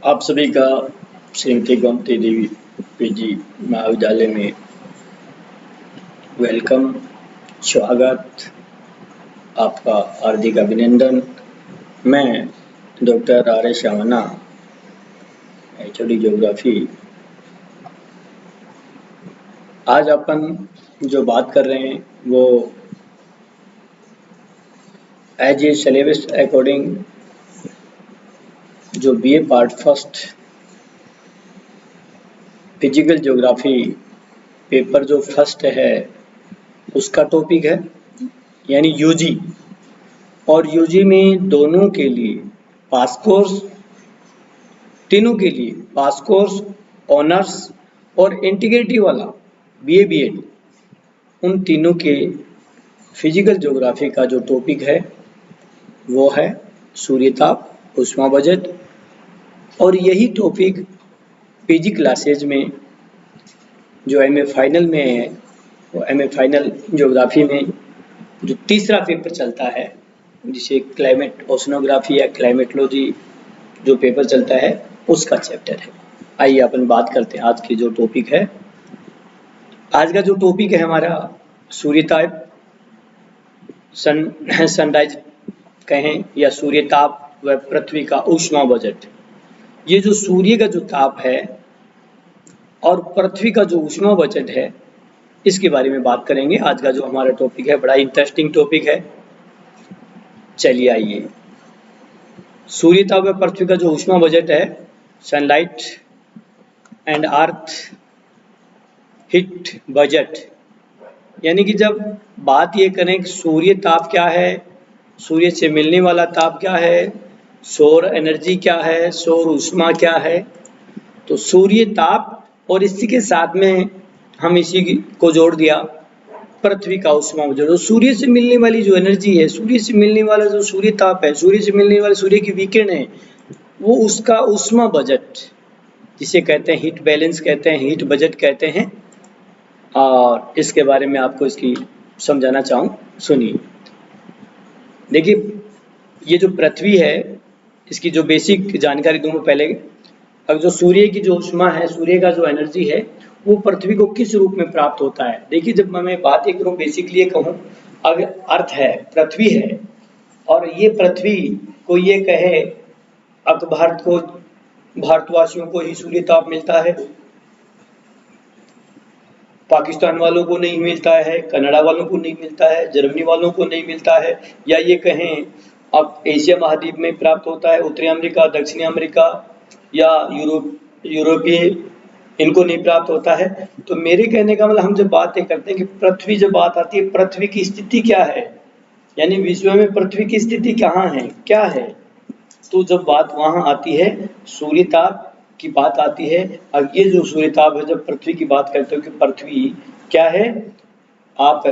आप सभी का श्रीमती गोमती देवी पीजी महाविद्यालय में वेलकम, स्वागत, आपका हार्दिक अभिनंदन। मैं doctor R S Shamna, HOD geography. आज अपन जो बात कर रहे हैं वो एज ए सिलेबस अकॉर्डिंग जो BA part first physical geography paper जो फर्स्ट है उसका टॉपिक है, यानी यूजी। और यूजी में दोनों के लिए पास कोर्स, तीनों के लिए पास कोर्स, ऑनर्स और इंटीग्रेटिव वाला बीए बीएड, उन तीनों के फिजिकल ज्योग्राफी का जो टॉपिक है वो है सूर्यताप, ऊष्मा बजट। और यही टॉपिक पीजी क्लासेज में जो एमए फाइनल में है, वो एमए फाइनल ज्योग्राफी में जो तीसरा पेपर चलता है, जिसे क्लाइमेट ओशनोग्राफी या क्लाइमेटोलॉजी जो पेपर चलता है उसका चैप्टर है। आइए अपन बात करते हैं आज की जो टॉपिक है। आज का जो टॉपिक है हमारा सूर्यताप, सनराइज कहें या सूर्यताप व पृथ्वी का ऊष्मा बजट। ये जो सूर्य का जो ताप है और पृथ्वी का जो ऊष्मा बजट है, इसके बारे में बात करेंगे। आज का जो हमारा टॉपिक है बड़ा इंटरेस्टिंग टॉपिक है। चलिए आइए, सूर्यताप व पृथ्वी का जो ऊष्मा बजट है, sunlight and earth heat budget, यानी कि जब बात ये करें कि सूर्य ताप क्या है, सूर्य से मिलने वाला ताप क्या है, सौर एनर्जी क्या है, सौर ऊष्मा क्या है, तो सूर्य ताप और इसी के साथ में हम इसी को जोड़ दिया पृथ्वी का ऊष्मा बजट। तो सूर्य से मिलने वाली जो एनर्जी है, सूर्य से मिलने वाला जो सूर्य ताप है, सूर्य से मिलने वाले सूर्य की विकिरण है, वो उसका ऊष्मा बजट, जिसे कहते हैं हीट बैलेंस कहते हैं, हीट बजट कहते हैं। और इसके बारे में आपको इसकी समझाना चाहूँ, सुनिए। देखिए, ये जो पृथ्वी है इसकी जो बेसिक जानकारी दूँ मैं पहले। अब जो सूर्य की जो ऊष्मा है, सूर्य का जो एनर्जी है, वो पृथ्वी को किस रूप में प्राप्त होता है। देखिए, जब मैं बात एक करूँ बेसिकली कहूँ, अगर अर्थ है, पृथ्वी है, और ये पृथ्वी को ये कहे अब भारत को, भारतवासियों को ही सूर्य ताप मिलता है, पाकिस्तान वालों को नहीं मिलता है, कनाडा वालों को नहीं मिलता है, जर्मनी वालों को नहीं मिलता है, या ये कहें अब एशिया महाद्वीप में प्राप्त होता है, उत्तरी अमेरिका, दक्षिणी अमेरिका या यूरोपीय, इनको नहीं प्राप्त होता है। तो मेरे कहने का मतलब, हम जब बातें करते हैं कि पृथ्वी, जब बात आती है पृथ्वी की स्थिति क्या है, यानी विश्व में पृथ्वी की स्थिति कहाँ है, क्या है, तो जब बात वहां आती है सूर्यताप की बात आती है। अब ये जो सूर्यताप है, जब पृथ्वी की बात करते हो कि पृथ्वी क्या है, आप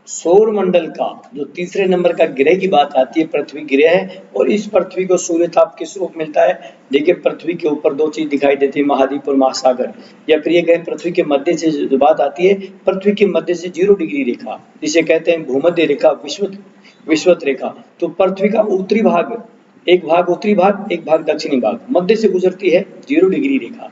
सौर मंडल का जो तीसरे नंबर का ग्रह की बात आती है, पृथ्वी ग्रह है, और इस पृथ्वी को सूर्यताप किस रूप मिलता है। देखिए, पृथ्वी के ऊपर दो चीज दिखाई देती है, महाद्वीप और महासागर, या फिर ये कहें पृथ्वी के मध्य से जो बात आती है, पृथ्वी के मध्य से 0 डिग्री रेखा, जिसे कहते हैं भूमध्य रेखा, विषुवत रेखा। तो पृथ्वी का उत्तरी भाग, एक भाग उत्तरी भाग, एक भाग दक्षिणी भाग, मध्य से गुजरती है 0 डिग्री रेखा।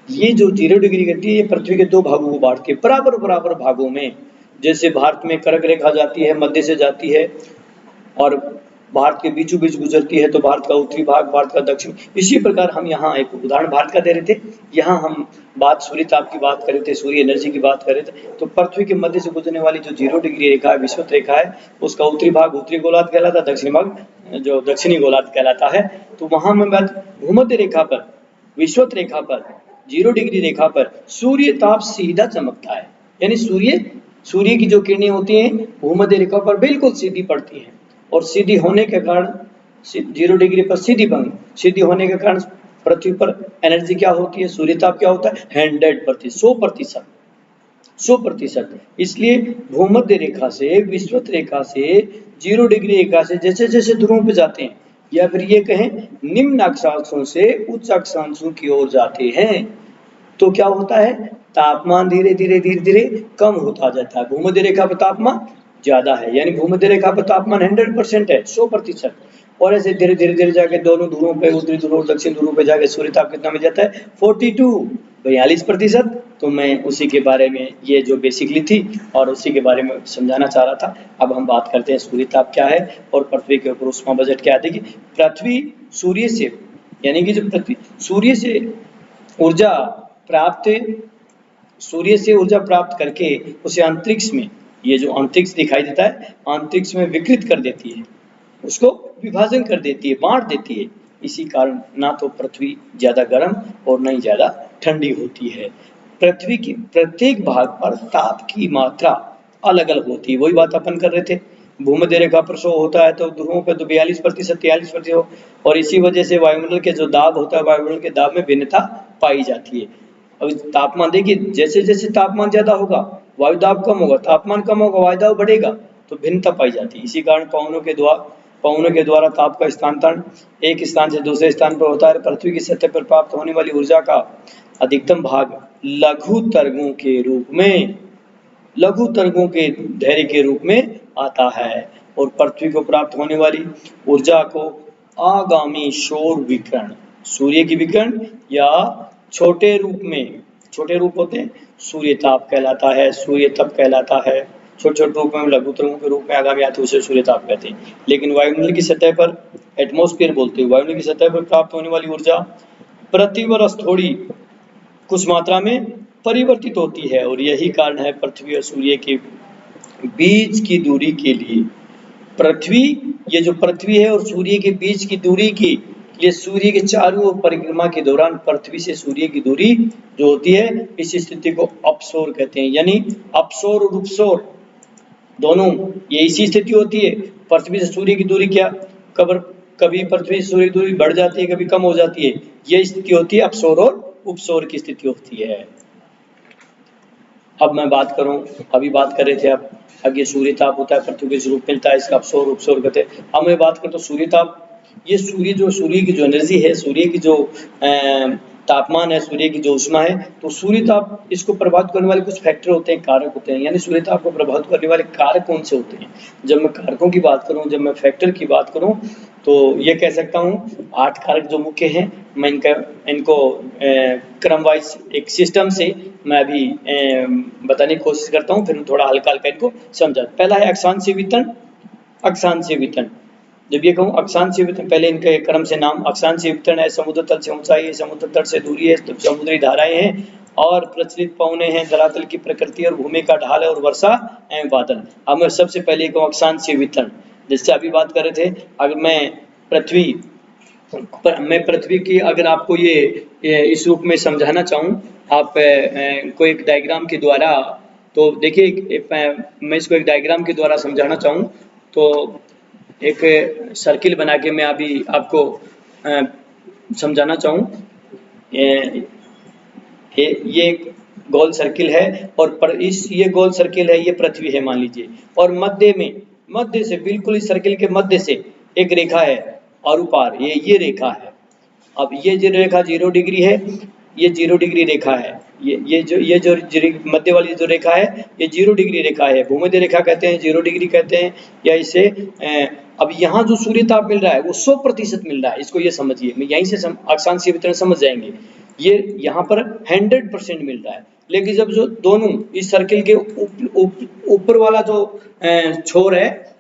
ये जो 0 डिग्री करती है, ये पृथ्वी के दो भागों को बांटती है, बराबर बराबर भागों में। जैसे भारत में कर्क रेखा जाती है, मध्य से जाती है और भारत के बीचों बीच गुजरती है, तो भारत का उत्तरी भाग, भारत का दक्षिण। इसी प्रकार हम यहाँ एक उदाहरण भारत का दे रहे थे, यहाँ हम बात सूर्यताप की बात कर रहे थे, सूर्य एनर्जी की बात कर रहे थे। तो पृथ्वी के मध्य से गुजरने वाली जो 0 डिग्री रेखा है, विषुवत रेखा है, उसका उत्तरी भाग उत्तरी गोलार्ध कहलाता है, दक्षिणी भाग जो दक्षिणी गोलार्ध कहलाता है। तो वहां में बात भूमध्य रेखा पर, विषुवत रेखा पर, 0 डिग्री रेखा पर सूर्यताप सीधा चमकता है, यानी सूर्य की जो किरणें होती हैं भूमध्य रेखा पर बिल्कुल सीधी पड़ती हैं, और सीधी होने के कारण 0 डिग्री पर सीधी होने के कारण पृथ्वी पर एनर्जी क्या होती है, सूर्यताप क्या होता है, 100%, 100%। इसलिए भूमध्य रेखा से, विषुवत रेखा से, 0 डिग्री रेखा से जैसे जैसे ध्रुवों पे जाते हैं, या फिर ये कहें निम्न अक्षांशों से उच्च अक्षांशों की ओर जाते हैं, तो क्या होता है, तापमान धीरे धीरे कम होता जाता है। भूमध्य रेखा पर तापमान ज्यादा है, यानी भूमध्य रेखा पर तापमान 100% है, 100%। और ऐसे धीरे धीरे धीरे जाके दोनों ध्रुवों पे, उत्तरी ध्रुव और दक्षिण ध्रुव पे जाके सूर्य ताप कितना मिल जाता है 42 तो मैं उसी के बारे में, ये जो बेसिकली थी और उसी के बारे में समझाना चाह रहा था। अब हम बात करते हैं सूर्य ताप क्या है और पृथ्वी के ऊपर उष्मा बजट क्या है। देखिए पृथ्वी सूर्य से, यानी कि जो पृथ्वी सूर्य से ऊर्जा प्राप्त करके उसे अंतरिक्ष में, ये जो अंतरिक्ष दिखाई देता है, अंतरिक्ष में विकृत कर देती है, उसको विभाजन कर देती है, बांट देती है। इसी कारण ना तो पृथ्वी ज्यादा गर्म और न ही ज्यादा ठंडी होती है। पृथ्वी के प्रत्येक भाग पर ताप की मात्रा अलग अलग होती है। वही बात अपन कर रहे थे, भूमध्य रेखा पर शो होता है तो ध्रुवों पे तो 42% 43%, और इसी वजह से वायुमंडल के जो दाब होता है, वायुमंडल के दाब में भिन्नता पाई जाती है। अब तापमान देखिए, जैसे जैसे तापमान ज्यादा होगा वायु दाब कम होगा, तापमान कम होगा वायु दाब बढ़ेगा, तो भिन्नता पाई जाती है। इसी कारण पवनों के द्वारा ताप का स्थानांतरण एक स्थान से दूसरे स्थान पर होता है। पृथ्वी की सतह पर प्राप्त होने वाली ऊर्जा का अधिकतम भाग लघु तरंगों के धैर्य के रूप में आता है, और पृथ्वी को प्राप्त होने वाली ऊर्जा को आगामी सौर विकिरण, सूर्य की विकिरण या छोटे रूप होते हैं, सूर्य ताप कहलाता है, सूर्य तप कहलाता है। छोटे छोटे रूप में, लघु तरंगों के रूप में आगामी आते उसे सूर्य ताप कहते हैं। लेकिन वायुमंडल की सतह पर, एटमॉस्फेयर बोलते हैं, वायुमंडल की सतह पर प्राप्त होने वाली ऊर्जा प्रति वर्ष थोड़ी कुछ मात्रा में परिवर्तित होती है, और यही कारण है पृथ्वी और सूर्य के बीच की दूरी के लिए, ये जो पृथ्वी है और सूर्य के बीच की दूरी की, ये सूर्य के चारों ओर परिक्रमा के दौरान पृथ्वी से सूर्य की दूरी जो होती है, इस स्थिति को अपसौर कहते हैं। यानी अपसौर और उपसौर दोनों ये इसी स्थिति होती है। पृथ्वी से सूर्य की दूरी क्या, कभी पृथ्वी से सूर्य की दूरी बढ़ जाती है, कभी कम हो जाती है, ये स्थिति होती है अपसौर और उपसौर की स्थिति होती है। अब मैं बात करूं, अभी बात कर रहे थे अब ये सूर्य ताप होता है, पृथ्वी के रूप मिलता है, इसका अपसौर उपसौर कहते हैं। अब मैं बात करता हूँ सूर्य ताप, ये सूर्य की जो एनर्जी है, सूर्य की जो तापमान है, सूर्य की जो उष्मा है, तो सूर्य ताप इसको प्रभावित करने वाले कुछ फैक्टर होते हैं, कारक होते हैं। यानी सूर्य ताप को प्रभावित करने वाले कारक कौन से होते हैं? जब मैं कारकों की बात करूं, जब मैं फैक्टर की बात करूं, तो ये कह सकता हूं 8 कारक जो मुख्य हैं, मैं इनको क्रम वाइज एक सिस्टम से मैं अभी बताने की कोशिश करता हूं, फिर थोड़ा हल्का हल्का इनको समझा। पहला है अक्षांशीय वितरण। जब ये कहूँ अक्षांशीय वितरण, पहले इनके क्रम से नाम, अक्षांशीय वितरण है समुद्र तल से ऊंचाई है, समुद्र तल से दूरी है, समुद्री धाराएं हैं और प्रचलित पवने हैं, धरातल की प्रकृति और भूमि का ढाल है, और वर्षा एवं बादल। अब मैं सबसे पहले कहूँ अक्षांशीय वितरण, जिससे अभी बात कर रहे थे। अगर मैं पृथ्वी की अगर आपको ये इस रूप में समझाना चाहूँ, आप को एक डायग्राम के द्वारा, तो देखिए मैं इसको एक डायग्राम के द्वारा समझाना चाहूँ, तो एक सर्किल बना के मैं अभी आपको समझाना चाहूँ। ये एक गोल सर्किल है, और ये गोल सर्किल है, ये पृथ्वी है मान लीजिए, और मध्य से बिल्कुल इस सर्किल के मध्य से एक रेखा है और ऊपर ये रेखा है। अब ये जो रेखा 0 डिग्री है, ये 0 डिग्री रेखा है, ये जो मध्य वाली जो रेखा है, ये 0 डिग्री रेखा है, भूमध्य रेखा कहते हैं, 0 डिग्री कहते हैं, या इसे अब यहाँ जो सूर्य ताप मिल रहा है वो 100% मिल रहा है, इसको ये समझिए। मैं यहीं से अक्षांशीय वितरण समझ जाएंगे। ये यहाँ पर 100% मिल रहा है, लेकिन जब जो दोनों इस सर्किल के ऊपर वाला जो छोर है,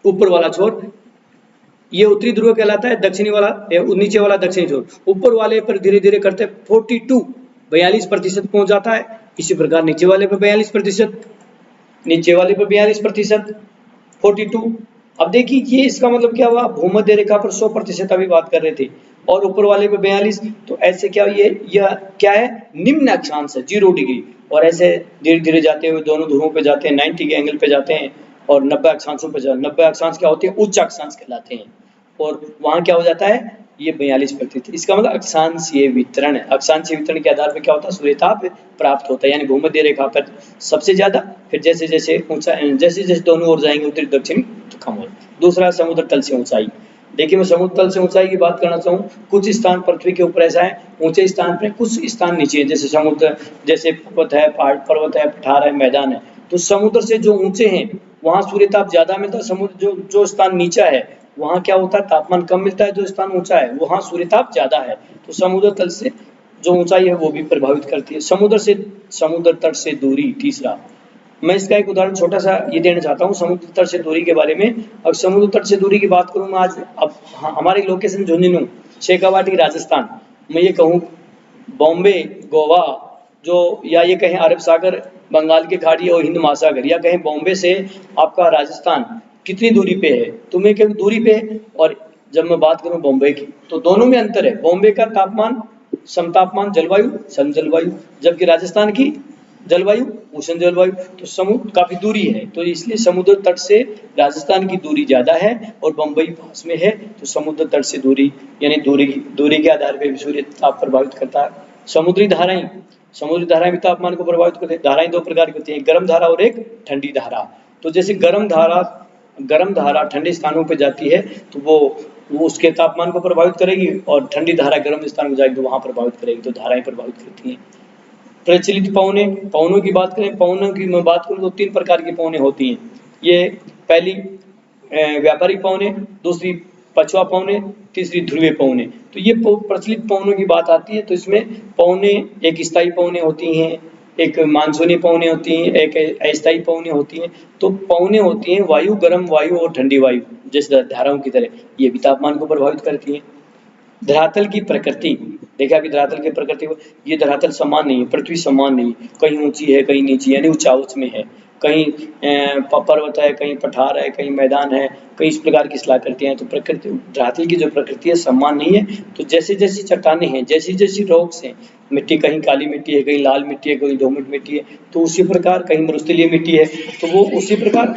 ऊपर वाला छोर, ये उत्तरी ध्रुव कहलाता है, दक्षिणी वाला, नीचे वाला दक्षिणी छोर, ऊपर वाले पर धीरे धीरे करते 42% पहुंच जाता है। इसी प्रकार नीचे वाले पर 42%, नीचे वाले पर 42%, 42। अब देखिए ये इसका मतलब क्या हुआ, भूमध्य रेखा पर 100% अभी बात कर रहे थे, और ऊपर वाले पे 42, तो ऐसे क्या, यह क्या है, निम्न अक्षांश है 0 डिग्री, और ऐसे धीरे धीरे जाते हुए दोनों ध्रुवों पे जाते हैं, 90 के एंगल पे जाते हैं, और 90 अक्षांशों पे जाते हैं। 90 अक्षांश क्या होते हैं, उच्च अक्षांश कहलाते हैं, और वहां क्या हो जाता है, ये 42%। इसका मतलब अक्षांशीय वितरण है। अक्षांशीय वितरण के आधार पर क्या होता है, सूर्य ताप प्राप्त होता है, यानी भूमध्य रेखा पर सबसे ज्यादा, फिर जैसे जैसे ऊंचा, जैसे जैसे दोनों ओर जाएंगे उत्तरी दक्षिणी, तो कम हो। दूसरा समुद्र तल से ऊंचाई। देखिए मैं समुद्र तल से ऊंचाई की बात करना चाहूँ, कुछ स्थान पृथ्वी के ऊपर ऐसा है ऊंचे स्थान पे, कुछ स्थान नीचे है, जैसे समुद्र, जैसे पर्वत है, पठार है, मैदान है। तो समुद्र से जो ऊंचे हैं वहां सूर्य ताप ज्यादा मिलता है, समुद्र जो स्थान नीचा है वहाँ क्या होता है, तापमान कम मिलता है। जो स्थान ऊंचा है वहाँ सूर्यताप ज्यादा है, तो समुद्र तल से जो ऊंचाई है वो भी प्रभावित करती है। समुद्र तट से दूरी, तीसरा, मैं इसका एक उदाहरण छोटा सा ये देना चाहता हूँ समुद्र तट से दूरी के बारे में। अब समुद्र तट से दूरी की बात करूँ मैं आज, अब हमारी लोकेशन झुंझुनू, शेखावाटी, राजस्थान, मैं ये कहूँ बॉम्बे, गोवा, जो या ये कहें अरब सागर, बंगाल की खाड़ी और हिंद महासागर, या कहें बॉम्बे से आपका राजस्थान कितनी दूरी पे है, तो मैं कहूँ दूरी पे है। और जब मैं बात करूँ बॉम्बे की, तो दोनों में अंतर है। बॉम्बे का तापमान समतापमान जलवायु, सम जलवायु, जबकि राजस्थान की जलवायु उष्ण जलवायु, तो समुद्र काफी दूरी है, तो इसलिए समुद्र तट से राजस्थान की दूरी ज्यादा है और बम्बई पास में है, तो समुद्र तट से दूरी यानी दूरी के आधार पर भी सूर्य ताप प्रभावित करता है। समुद्री धाराएं भी तापमान को प्रभावित करती है। धाराएं दो प्रकार की होती है, गर्म धारा और एक ठंडी धारा। तो जैसे गर्म धारा ठंडे स्थानों पर जाती है तो वो उसके तापमान को प्रभावित करेगी, और ठंडी धारा गर्म स्थान में जाएगी तो वहां प्रभावित करेगी, तो धाराएं प्रभावित करती हैं। प्रचलित पवनों की बात करें, पवनों की मैं बात करूं तो 3 प्रकार की पवनें होती हैं। ये पहली व्यापारिक पवनें, दूसरी पछुआ पवनें, तीसरी ध्रुवीय पवनें। तो ये प्रचलित पवनों की बात आती है, तो इसमें पवनें एक स्थायी पवनें होती हैं, एक मानसूनी पवनें होती हैं, एक अस्थायी पवनें होती हैं। तो पवनें होती हैं वायु, गर्म वायु और ठंडी वायु, जैसे धाराओं की तरह, ये भी तापमान को प्रभावित करती हैं। धरातल की प्रकृति, देखा अभी धरातल की प्रकृति को, ये धरातल समान नहीं है, पृथ्वी समान नहीं, कहीं ऊंची है कहीं नीची, यानी ऊंचाउच में है, कहीं पर्वत है, कहीं पठार है, कहीं मैदान है, कहीं इस प्रकार की शिलाकृतियां हैं। तो प्रकृति, धरातल की जो प्रकृति है समान नहीं है। तो जैसे जैसी चट्टानें हैं, जैसी जैसी रॉक्स हैं, मिट्टी कहीं काली मिट्टी है, कहीं लाल मिट्टी है, कहीं दोमट मिट्टी है, तो उसी प्रकार कहीं मरुस्थलीय मिट्टी है, तो वो उसी प्रकार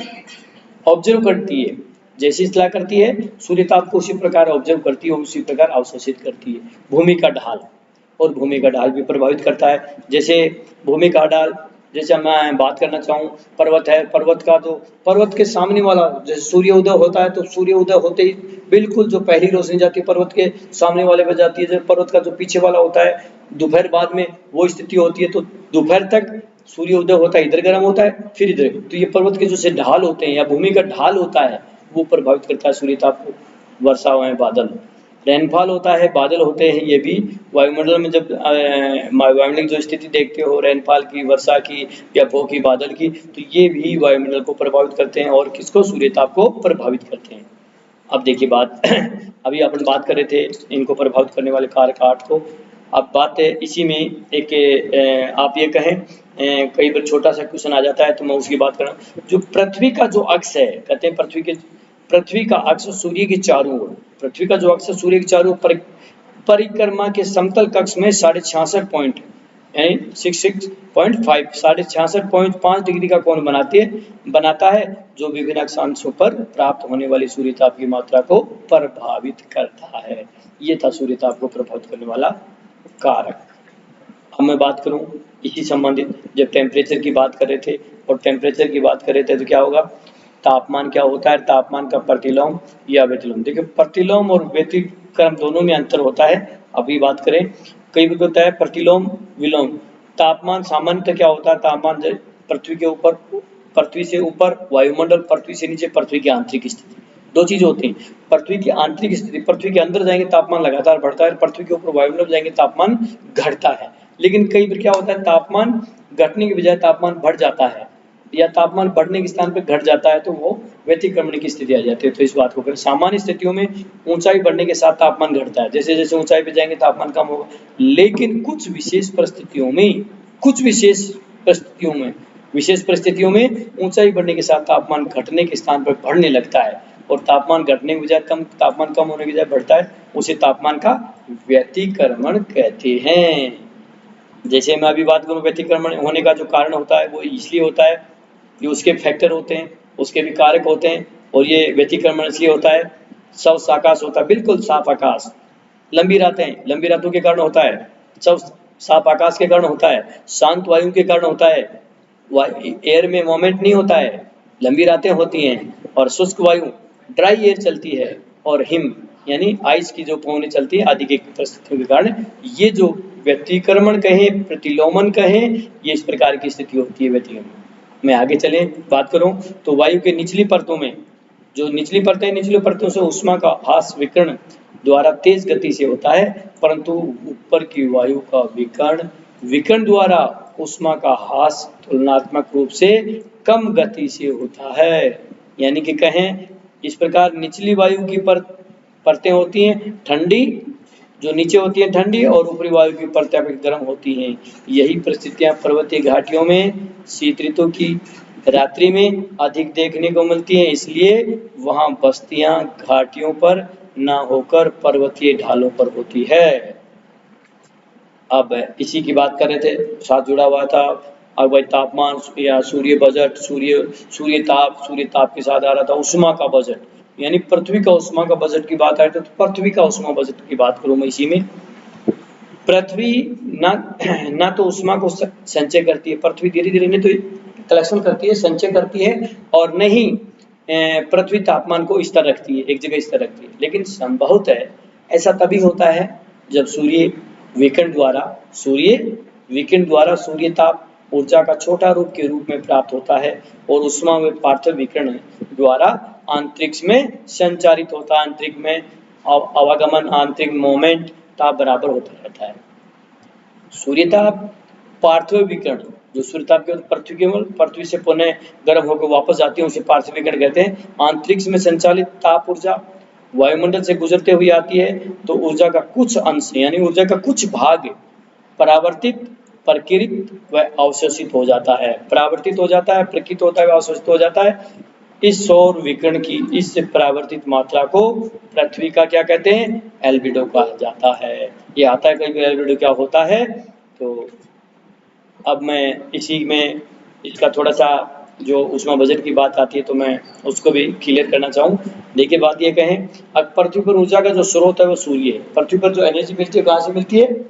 ऑब्जर्व करती है, जैसी शिला करती है सूर्यताप को उसी प्रकार ऑब्जर्व करती है, उसी प्रकार अवशोषित करती है। भूमि का ढाल, और भूमि का ढाल भी प्रभावित करता है। जैसे भूमि का ढाल, जैसे मैं बात करना चाहूँ, पर्वत है, पर्वत का तो पर्वत के सामने वाला, जैसे सूर्य उदय होता है तो सूर्य उदय होते ही बिल्कुल जो पहली रोशनी जाती है पर्वत के सामने वाले पर जाती है। जब पर्वत का जो पीछे वाला होता है, दोपहर बाद में वो स्थिति होती है, तो दोपहर तक सूर्य उदय होता है, इधर गर्म होता है, फिर इधर, तो ये पर्वत के जो ढाल होते हैं या भूमि का ढाल होता है वो प्रभावित करता है सूर्यताप को। वर्षा व बादल, रेनफॉल होता है, बादल होते हैं, ये भी वायुमंडल में जब वायुमंडल की जो स्थिति देखते हो, रेनफॉल की, वर्षा की या भू की, बादल की, तो ये भी वायुमंडल को प्रभावित करते हैं और किसको, सूर्यताप को प्रभावित करते हैं। अब देखिए बात अभी अपन बात कर रहे थे इनको प्रभावित करने वाले कारक 8 को। अब बात है इसी में एक आप ये कहें कई बार छोटा सा क्वेश्चन आ जाता है तो मैं उसकी बात कर रहा हूँ। जो पृथ्वी का जो अक्ष है, कहते हैं पृथ्वी का अक्ष सूर्य के चारों ओर, पृथ्वी का जो अक्ष सूर्य के चारों ओर परिक्रमा के समतल कक्ष में 66.5 पॉइंट यानी 66.5 66.5 डिग्री का कोण बनाता है, जो विभिन्न अक्षांशों पर प्राप्त होने वाली सूर्यताप की मात्रा को प्रभावित करता है। ये था सूर्यताप को प्रभावित करने वाला कारक। अब मैं बात करूं इसी संबंधित, जब टेम्परेचर की बात कर रहे थे और टेम्परेचर की बात कर रहे थे तो क्या होगा, तापमान क्या होता है, तापमान का प्रतिलोम या व्यतिलोम। देखिए प्रतिलोम और व्यतिक्रम दोनों में अंतर होता है। अभी बात करें, कई बार होता है प्रतिलोम विलोम। तापमान सामान्यतः क्या होता है, तापमान पृथ्वी के ऊपर, पृथ्वी से ऊपर वायुमंडल, पृथ्वी से नीचे पृथ्वी की आंतरिक स्थिति, दो चीज होती हैं। पृथ्वी की आंतरिक स्थिति, पृथ्वी के अंदर जाएंगे तापमान लगातार बढ़ता है, पृथ्वी के ऊपर वायुमंडल जाएंगे तापमान घटता है। लेकिन कई बार क्या होता है, तापमान घटने की बजाय तापमान बढ़ जाता है या तापमान बढ़ने के स्थान पर घट जाता है, तो वो व्यतिक्रमण की स्थिति आ जाती है। तो इस बात को करें, सामान्य स्थितियों में ऊंचाई बढ़ने के साथ तापमान घटता है, जैसे जैसे ऊंचाई पे जाएंगे तापमान कम होगा। लेकिन कुछ विशेष परिस्थितियों में ऊंचाई बढ़ने के साथ तापमान घटने के स्थान पर बढ़ने लगता है, और तापमान घटने की बजाय तापमान कम होने की बजाय बढ़ता है, उसे तापमान का व्यतिक्रमण कहते हैं। जैसे मैं अभी बात करूं, व्यतिक्रमण होने का जो कारण होता है वो इसलिए होता है, ये उसके फैक्टर होते हैं, उसके भी कारक होते हैं, और ये व्यतिक्रमण इसलिए होता है, स्वस्थ आकाश होता है, बिल्कुल साफ आकाश, लंबी रातों के कारण होता है, साफ आकाश के कारण होता है, शांत वायु के कारण होता है, एयर में मोमेंट नहीं होता है, लंबी रातें होती हैं, और शुष्क वायु, ड्राई एयर चलती है, और हिम यानी आइस की जो पवनें चलती है आदि के परिस्थितियों के कारण ये जो व्यतिक्रमण कहें, प्रतिलोमन कहें, ये इस प्रकार की स्थिति होती है व्यतिक्रमण में। आगे चलें, बात करूं तो वायु के निचली परतों में जो निचली परतें, निचली परतों से उष्मा का ह्रास विकिरण द्वारा तेज गति से होता है, परंतु ऊपर की वायु का विकिरण द्वारा उष्मा का ह्रास तुलनात्मक रूप से कम गति से होता है। यानी कि कहें इस प्रकार निचली वायु की परतें होती हैं ठंडी, जो नीचे होती है ठंडी, और ऊपरी वायु की परतें गर्म होती हैं। यही परिस्थितियां पर्वतीय घाटियों में शीत ऋतु की रात्रि में अधिक देखने को मिलती हैं, इसलिए वहां बस्तियां घाटियों पर न होकर पर्वतीय ढालों पर होती है। अब इसी की बात कर रहे थे, साथ जुड़ा हुआ था। अब भाई तापमान या सूर्य बजट, सूर्य ताप के साथ आ रहा था उष्मा का बजट, यानी पृथ्वी का उष्मा का बजट की बात आई तो पृथ्वी का उष्मा बजट की बात करूं मैं। इसी में पृथ्वी ना तो उष्मा को संचय करती है, पृथ्वी धीरे धीरे नहीं तो कलेक्शन करती है, संचय करती है, और नहीं पृथ्वी तापमान को स्थिर रखती है, एक जगह स्थिर रखती है। लेकिन संभवतः ऐसा तभी होता है जब सूर्य विकिरण द्वारा सूर्य ताप ऊर्जा का छोटा रूप के रूप में प्राप्त होता है, और उष्मा में पार्थिव विकिरण द्वारा अंतरिक्ष में संचारित होता है। अंतरिक्ष में आवागमन, आंतरिक मोमेंट ताप बराबर होता रहता है। सूर्य ताप पार्थिव विकिरण, जो सूर्य ताप के पृथ्वी से पुनः गर्म होकर वापस जाती है उसे पार्थिव विकिरण कहते हैं। अंतरिक्ष में संचालित ताप ऊर्जा वायुमंडल से गुजरते हुए आती है, तो ऊर्जा का कुछ अंश यानी ऊर्जा का कुछ भाग परावर्तित, प्रकीर्णित व अवशोषित हो जाता है। परावर्तित हो जाता है, प्रकीर्णित होता है, अवशोषित हो जाता है। इस सौर विकिरण की इस परावर्तित मात्रा को पृथ्वी का क्या कहते हैं, एल्बिडो कहा जाता है। ये आता है कहीं एल्बिडो क्या होता है। तो अब मैं इसी में इसका थोड़ा सा जो उष्मा बजट की बात आती है तो मैं उसको भी क्लियर करना चाहूँ। देखिए बात ये कहें, अब पृथ्वी पर ऊर्जा का जो स्रोत है वो सूर्य है। पृथ्वी पर जो एनर्जी मिलती है कहाँ से मिलती है,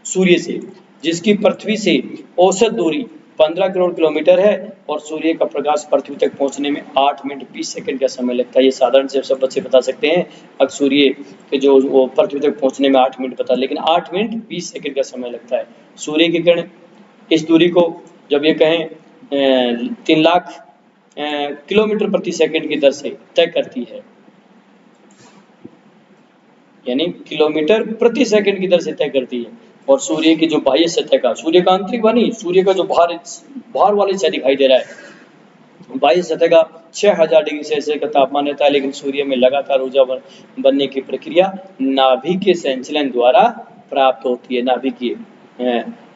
सूर्य से, जिसकी पृथ्वी से औसत दूरी 15 करोड़ किलोमीटर है, और सूर्य का प्रकाश पृथ्वी तक पहुंचने में 8 मिनट 20 सेकंड का समय लगता है। ये साधारण से सब बच्चे बता सकते हैं। अब सूर्य के जो वो पृथ्वी तक पहुंचने में 8 मिनट बता, लेकिन 8 मिनट 20 सेकंड का समय लगता है। सूर्य की किरण इस दूरी को जब ये कहें 3 लाख किलोमीटर प्रति सेकंड की दर से तय करती है, यानी किलोमीटर प्रति सेकंड की दर से तय करती है। और सूर्य की जो बाह्य सतह का, सूर्य का आंतरिक बनी, सूर्य का जो बाहर वाले हिस्सा दिखाई दे रहा है, बाह्य सतह का 6000 डिग्री सेल्सियस का तापमान रहता है। लेकिन सूर्य में लगातार ऊर्जा बनने की प्रक्रिया नाभिकीय संचलन द्वारा प्राप्त होती है, नाभिकीय।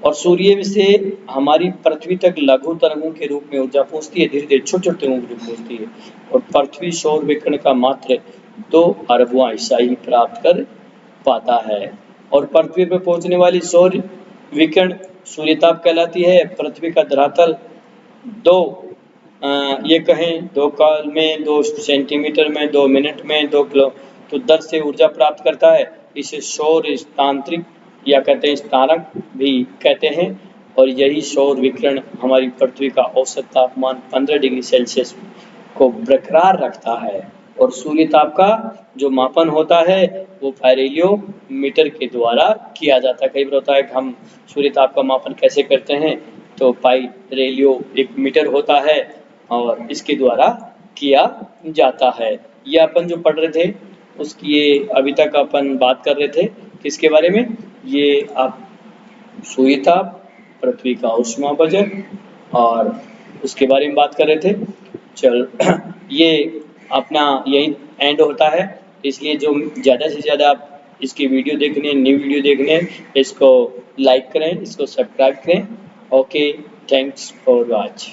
और सूर्य से हमारी पृथ्वी तक लघु तरंगों के रूप में ऊर्जा पहुंचती है, धीरे धीरे छोटे छोटे तरंगों के रूप में पहुंचती है। और पृथ्वी सौर विकिरण का मात्र 2 अरबवां हिस्सा ही प्राप्त कर पाता है। और पृथ्वी पर पहुंचने वाली सौर विकिरण सूर्यताप कहलाती है। पृथ्वी का धरातल ये कहें 2 काल में, 2 सेंटीमीटर में, 2 मिनट में, 2 किलो तो दर से ऊर्जा प्राप्त करता है। इसे सौर स्थानांतरिक या कहते हैं स्थानक भी कहते हैं। और यही सौर विकिरण हमारी पृथ्वी का औसत तापमान 15 डिग्री सेल्सियस को बरकरार रखता है। और सूर्य ताप का जो मापन होता है वो पाइरोमीटर के द्वारा किया जाता है। कई बार होता है कि हम सूर्य ताप का मापन कैसे करते हैं, तो पाइरोलियो एक मीटर होता है और इसके द्वारा किया जाता है। ये अपन जो पढ़ रहे थे उसकी ये अभी तक अपन बात कर रहे थे किसके बारे में, ये आप सूर्य ताप, पृथ्वी का उष्मा बजट और उसके बारे में बात कर रहे थे। चल ये अपना यही एंड होता है, इसलिए जो ज़्यादा से ज़्यादा आप इसकी वीडियो देखने, न्यू वीडियो देखने, इसको लाइक करें, इसको सब्सक्राइब करें। Okay, thanks for watch.